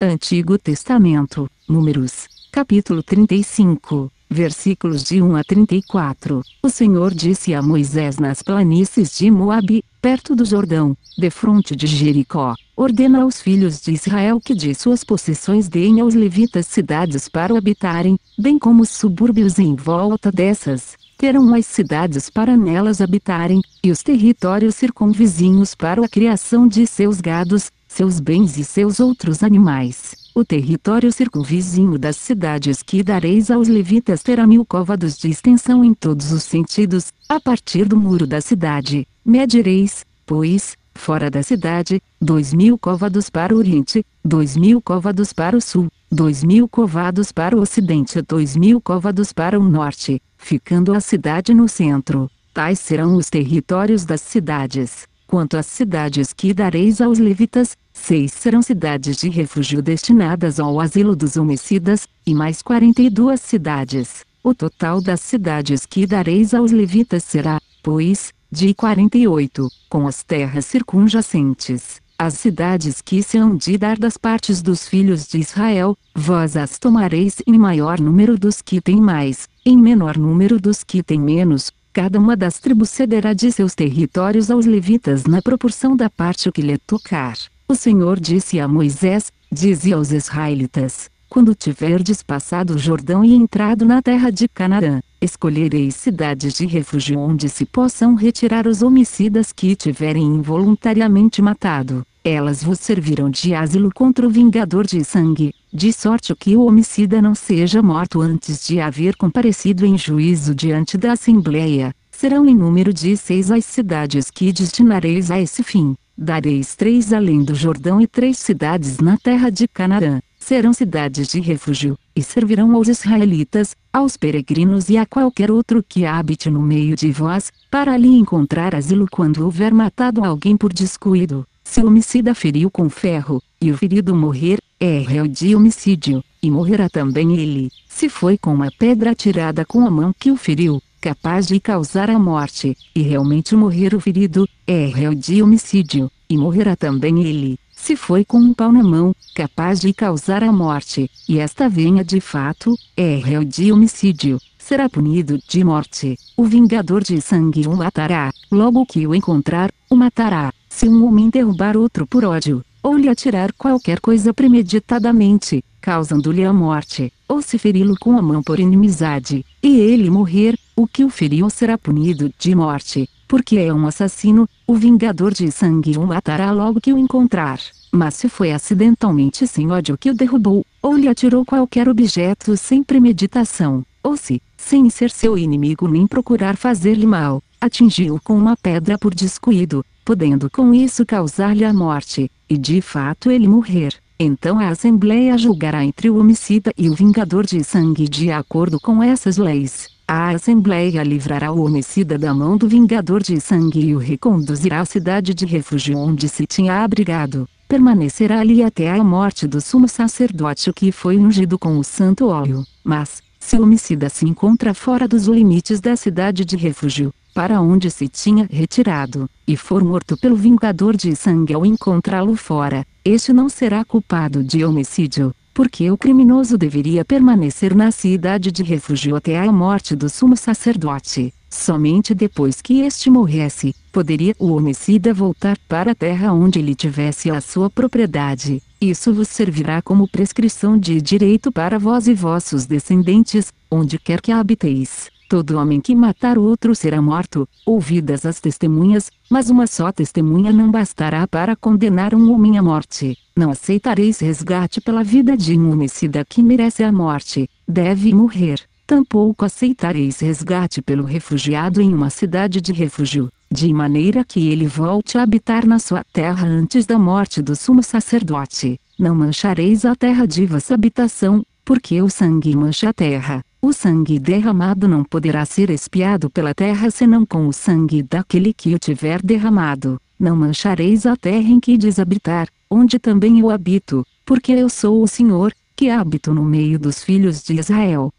Antigo Testamento, Números, capítulo 35, versículos de 1 a 34. O Senhor disse a Moisés nas planícies de Moabe, perto do Jordão, defronte de Jericó: ordena aos filhos de Israel que de suas possessões deem aos levitas cidades para habitarem, bem como os subúrbios em volta dessas. Terão as cidades para nelas habitarem, e os territórios circunvizinhos para a criação de seus gados, seus bens e seus outros animais. O território circunvizinho das cidades que dareis aos levitas terá 1000 côvados de extensão em todos os sentidos, a partir do muro da cidade. Medireis, pois, fora da cidade, 2000 côvados para o oriente, 2000 côvados para o sul, 2000 côvados para o ocidente e 2000 côvados para o norte, ficando a cidade no centro. Tais serão os territórios das cidades. Quanto às cidades que dareis aos levitas, 6 serão cidades de refúgio destinadas ao asilo dos homicidas, e mais 42 cidades. O total das cidades que dareis aos levitas será, pois, de 48, com as terras circunjacentes. As cidades que se hão de dar das partes dos filhos de Israel, vós as tomareis em maior número dos que têm mais, em menor número dos que têm menos. Cada uma das tribos cederá de seus territórios aos levitas na proporção da parte que lhe tocar. O Senhor disse a Moisés: dize aos israelitas: quando tiverdes passado o Jordão e entrado na terra de Canaã, escolhereis cidades de refúgio onde se possam retirar os homicidas que tiverem involuntariamente matado. Elas vos servirão de asilo contra o vingador de sangue, de sorte que o homicida não seja morto antes de haver comparecido em juízo diante da Assembleia. Serão em número de 6 as cidades que destinareis a esse fim. Dareis 3 além do Jordão e 3 cidades na terra de Canaã. Serão cidades de refúgio, e servirão aos israelitas, aos peregrinos e a qualquer outro que habite no meio de vós, para ali encontrar asilo quando houver matado alguém por descuido. Se o homicida feriu com ferro, e o ferido morrer, é réu de homicídio, e morrerá também ele. Se foi com uma pedra atirada com a mão que o feriu, capaz de causar a morte, e realmente morrer o ferido, é réu de homicídio, e morrerá também ele. Se foi com um pau na mão, capaz de causar a morte, e esta venha de fato, é réu de homicídio, será punido de morte. O vingador de sangue o matará, logo que o encontrar, o matará. Se um homem derrubar outro por ódio, ou lhe atirar qualquer coisa premeditadamente, causando-lhe a morte, ou se feri-lo com a mão por inimizade, e ele morrer, o que o feriu será punido de morte, porque é um assassino. O vingador de sangue o matará logo que o encontrar. Mas se foi acidentalmente sem ódio que o derrubou, ou lhe atirou qualquer objeto sem premeditação, ou se, sem ser seu inimigo nem procurar fazer-lhe mal, atingiu-o com uma pedra por descuido, podendo com isso causar-lhe a morte, e de fato ele morrer, então a Assembleia julgará entre o homicida e o vingador de sangue de acordo com essas leis. A Assembleia livrará o homicida da mão do vingador de sangue e o reconduzirá à cidade de refúgio onde se tinha abrigado. Permanecerá ali até a morte do sumo sacerdote que foi ungido com o santo óleo. Mas, se o homicida se encontra fora dos limites da cidade de refúgio, para onde se tinha retirado, e for morto pelo vingador de sangue ao encontrá-lo fora, este não será culpado de homicídio, porque o criminoso deveria permanecer na cidade de refúgio até a morte do sumo sacerdote. Somente depois que este morresse, poderia o homicida voltar para a terra onde ele tivesse a sua propriedade. Isso vos servirá como prescrição de direito para vós e vossos descendentes, onde quer que habiteis. Todo homem que matar outro será morto, ouvidas as testemunhas, mas uma só testemunha não bastará para condenar um homem à morte. Não aceitareis resgate pela vida de um homicida que merece a morte, deve morrer. Tampouco aceitareis resgate pelo refugiado em uma cidade de refúgio, de maneira que ele volte a habitar na sua terra antes da morte do sumo sacerdote. Não manchareis a terra de vossa habitação, porque o sangue mancha a terra. O sangue derramado não poderá ser expiado pela terra senão com o sangue daquele que o tiver derramado. Não manchareis a terra em que desabitar, onde também eu habito, porque eu sou o Senhor, que habito no meio dos filhos de Israel.